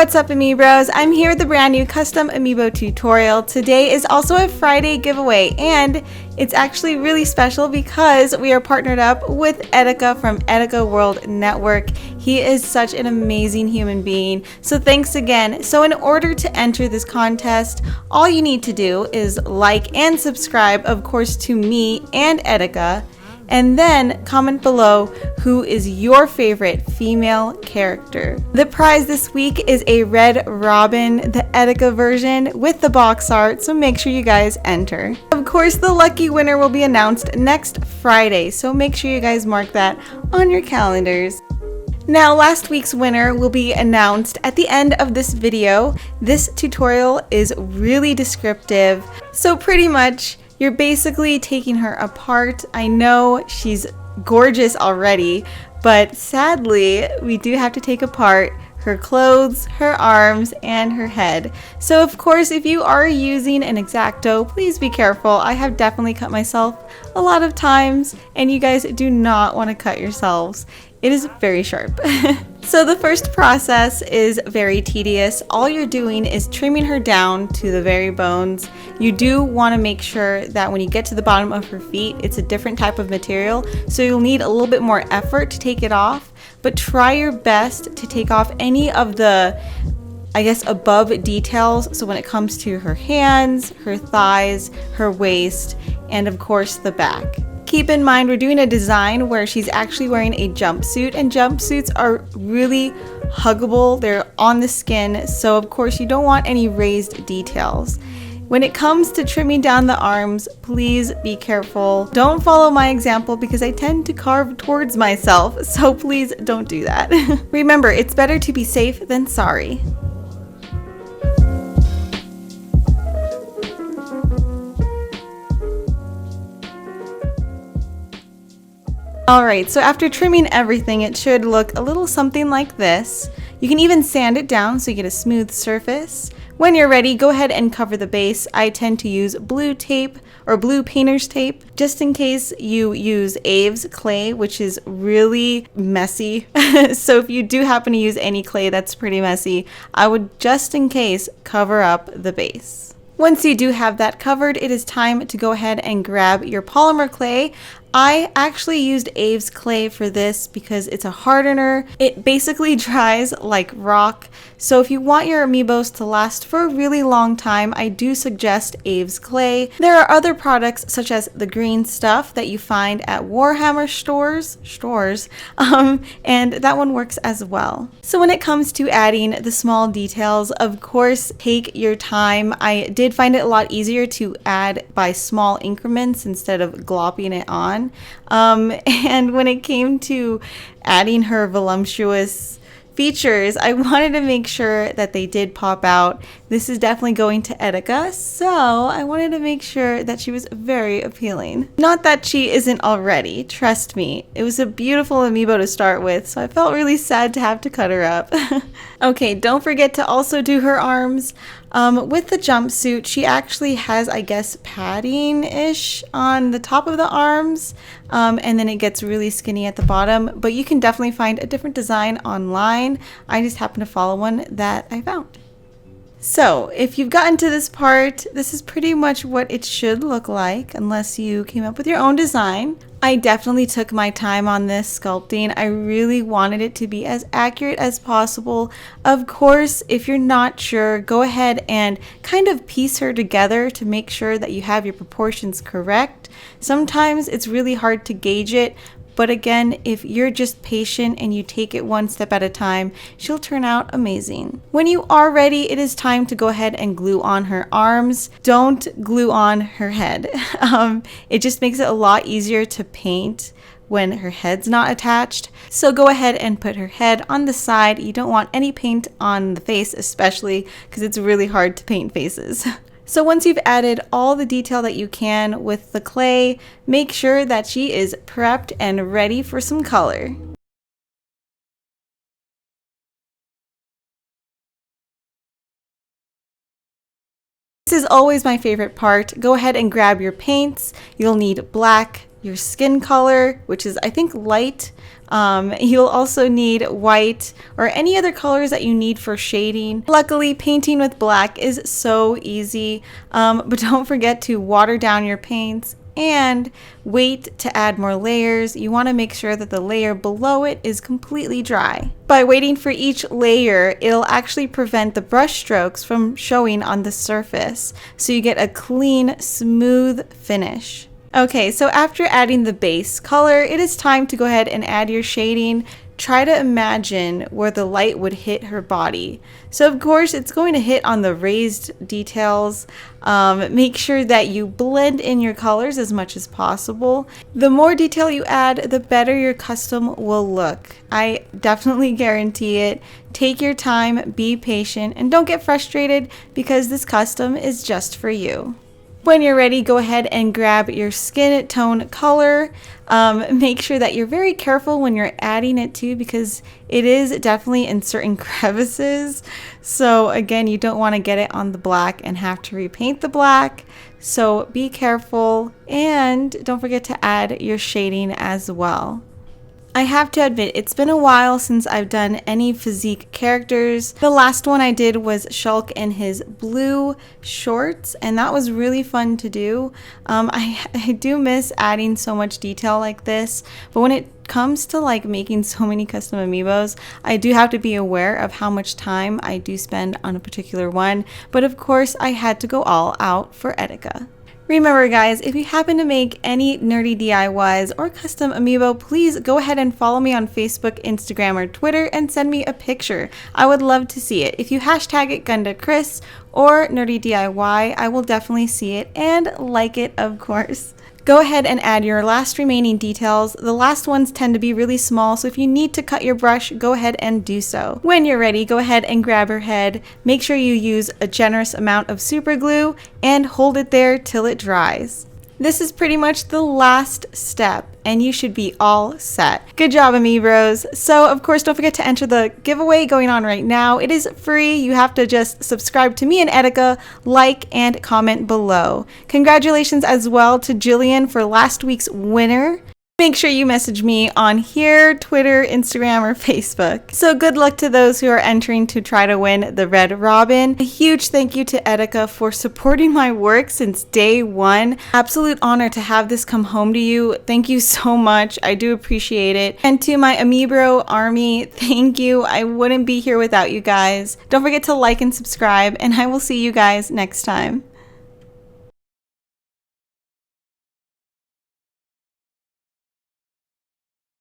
What's up, Amiibros? I'm here with a brand new custom amiibo tutorial. Today is also a Friday giveaway, and it's actually really special because we are partnered up with ETIKA from 𝘓𝘬𝘓𝘬𝘓 World Network. He is such an amazing human being, so thanks again. So in order to enter this contest, all you need to do is like and subscribe, of course, to me and ETIKA, and then comment below who is your favorite female character. The prize this week is a Red Robin, the ETIKA version with the box art, so make sure you guys enter. Of course, the lucky winner will be announced next Friday, so make sure you guys mark that on your calendars. Now, last week's winner will be announced at the end of this video. This tutorial is really descriptive, so pretty much you're basically taking her apart. I know she's gorgeous already, but sadly, we do have to take apart her clothes, her arms, and her head. So of course, if you are using an EXACTO, please be careful. I have definitely cut myself a lot of times, and you guys do not want to cut yourselves. It is very sharp. So the first process is very tedious. All you're doing is trimming her down to the very bones. You do want to make sure that when you get to the bottom of her feet, it's a different type of material, so you'll need a little bit more effort to take it off, but try your best to take off any of the, I guess, above details. So when it comes to her hands, her thighs, her waist, and of course the back. Keep in mind, we're doing a design where she's actually wearing a jumpsuit, and jumpsuits are really huggable. They're on the skin, so of course you don't want any raised details. When it comes to trimming down the arms, please be careful. Don't follow my example because I tend to carve towards myself, so please don't do that. Remember, it's better to be safe than sorry. Alright, so after trimming everything, it should look a little something like this. You can even sand it down so you get a smooth surface. When you're ready, go ahead and cover the base. I tend to use blue tape or blue painter's tape, just in case you use AVES clay, which is really messy. So if you do happen to use any clay that's pretty messy, I would just in case cover up the base. Once you do have that covered, it is time to go ahead and grab your polymer clay. I actually used AVES clay for this because it's a hardener. It basically dries like rock. So if you want your amiibos to last for a really long time, I do suggest AVES clay. There are other products such as the green stuff that you find at Warhammer stores, and that one works as well. So when it comes to adding the small details, of course, take your time. I did find it a lot easier to add by small increments instead of glopping it on. And when it came to adding her voluptuous features, I wanted to make sure that they did pop out. This is definitely going to ETIKA, so I wanted to make sure that she was very appealing. Not that she isn't already, trust me. It was a beautiful amiibo to start with, so I felt really sad to have to cut her up. Okay, don't forget to also do her arms. With the jumpsuit, she actually has, I guess, padding-ish on the top of the arms, and then it gets really skinny at the bottom, but you can definitely find a different design online. I just happen to follow one that I found. So, if you've gotten to this part, this is pretty much what it should look like, unless you came up with your own design. I definitely took my time on this sculpting. I really wanted it to be as accurate as possible. Of course, if you're not sure, go ahead and kind of piece her together to make sure that you have your proportions correct. Sometimes it's really hard to gauge it, but again, if you're just patient and you take it one step at a time, she'll turn out amazing. When you are ready, it is time to go ahead and glue on her arms. Don't glue on her head. It just makes it a lot easier to paint when her head's not attached. So go ahead and put her head on the side. You don't want any paint on the face, especially because it's really hard to paint faces. So once you've added all the detail that you can with the clay, make sure that she is prepped and ready for some color. This is always my favorite part. Go ahead and grab your paints. You'll need black, your skin color, which is I think light, You'll also need white or any other colors that you need for shading. Luckily, painting with black is so easy, but don't forget to water down your paints and wait to add more layers. You want to make sure that the layer below it is completely dry. By waiting for each layer, it'll actually prevent the brush strokes from showing on the surface, so you get a clean, smooth finish. Okay, so after adding the base color, it is time to go ahead and add your shading. Try to imagine where the light would hit her body. So of course it's going to hit on the raised details. Make sure that you blend in your colors as much as possible. The more detail you add, the better your custom will look. I definitely guarantee it. Take your time, be patient, and don't get frustrated because this custom is just for you. When you're ready, go ahead and grab your skin tone color. Make sure that you're very careful when you're adding it too, because it is definitely in certain crevices. So again, you don't want to get it on the black and have to repaint the black. So be careful, and don't forget to add your shading as well. I have to admit, it's been a while since I've done any physique characters. The last one I did was Shulk in his blue shorts, and that was really fun to do. I do miss adding so much detail like this, but when it comes to like making so many custom amiibos, I do have to be aware of how much time I do spend on a particular one. But of course, I had to go all out for ETIKA. Remember guys, if you happen to make any nerdy DIYs or custom amiibo, please go ahead and follow me on Facebook, Instagram, or Twitter and send me a picture. I would love to see it. If you hashtag it MissGandaKris or nerdy DIY, I will definitely see it and like it, of course. Go ahead and add your last remaining details. The last ones tend to be really small, so if you need to cut your brush, go ahead and do so. When you're ready, go ahead and grab her head. Make sure you use a generous amount of super glue and hold it there till it dries. This is pretty much the last step, and you should be all set. Good job, Amiibros. So, of course, don't forget to enter the giveaway going on right now. It is free. You have to just subscribe to me and ETIKA, like, and comment below. Congratulations as well to Jillian for last week's winner. Make sure you message me on here, Twitter, Instagram, or Facebook. So good luck to those who are entering to try to win the Red Robin. A huge thank you to ETIKA for supporting my work since day one. Absolute honor to have this come home to you. Thank you so much. I do appreciate it. And to my Amiibro Army, thank you. I wouldn't be here without you guys. Don't forget to like and subscribe, and I will see you guys next time.